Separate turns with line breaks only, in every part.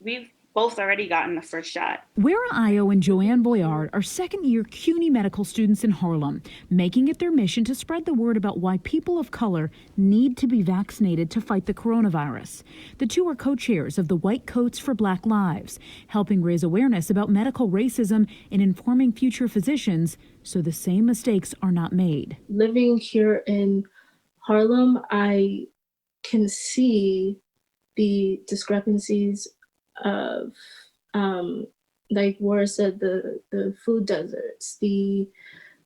we've both already gotten the first shot.
Wera Ayo and Joanne Boyard are second-year CUNY medical students in Harlem, making it their mission to spread the word about why people of color need to be vaccinated to fight the coronavirus. The two are co-chairs of the White Coats for Black Lives, helping raise awareness about medical racism and informing future physicians so the same mistakes are not made.
Living here in Harlem, I can see the discrepancies of like Wara said, the food deserts, the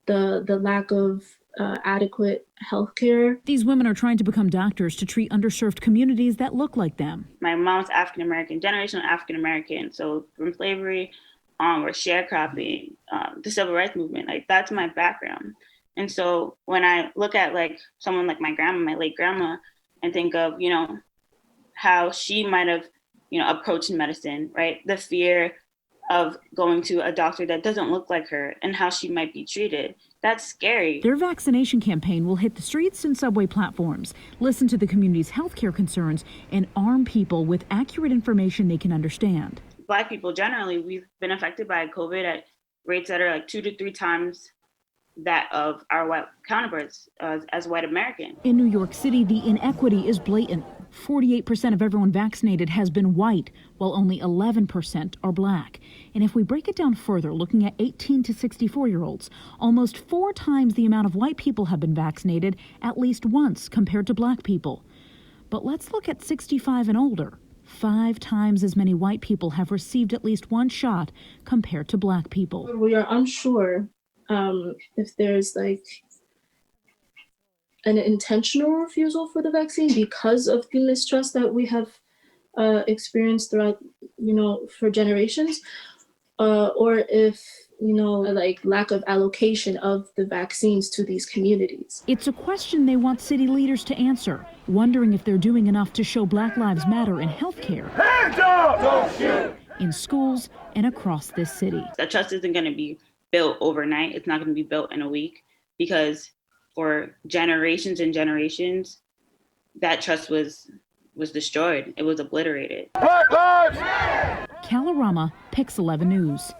lack of adequate health care.
These women are trying to become doctors to treat underserved communities that look like them.
My mom's African American, generational African American, so from slavery or sharecropping, the civil rights movement, like that's my background. And so when I look at like someone like my grandma, my late grandma, and think of, how she might have, approached medicine, right? The fear of going to a doctor that doesn't look like her and how she might be treated. That's scary.
Their vaccination campaign will hit the streets and subway platforms, listen to the community's healthcare concerns, and arm people with accurate information they can understand.
Black people generally, we've been affected by COVID at rates that are like 2 to 3 times that of our white counterparts as white Americans.
In New York City, the inequity is blatant. 48% of everyone vaccinated has been white, while only 11% are black. And if we break it down further, looking at 18 to 64-year-olds, almost 4 times the amount of white people have been vaccinated at least once compared to black people. But let's look at 65 and older. 5 times as many white people have received at least one shot compared to black people.
We are unsure if there's like an intentional refusal for the vaccine because of the mistrust that we have experienced throughout, for generations, or if, like lack of allocation of the vaccines to these communities.
It's a question they want city leaders to answer, wondering if they're doing enough to show Black Lives Matter in healthcare,
hands up! Don't shoot!
in schools, and across this city.
That trust isn't going to be built overnight. It's not going to be built in a week, because for generations and generations, that trust was destroyed. It was obliterated.
Black Lives!
Kalorama, Pix 11 News.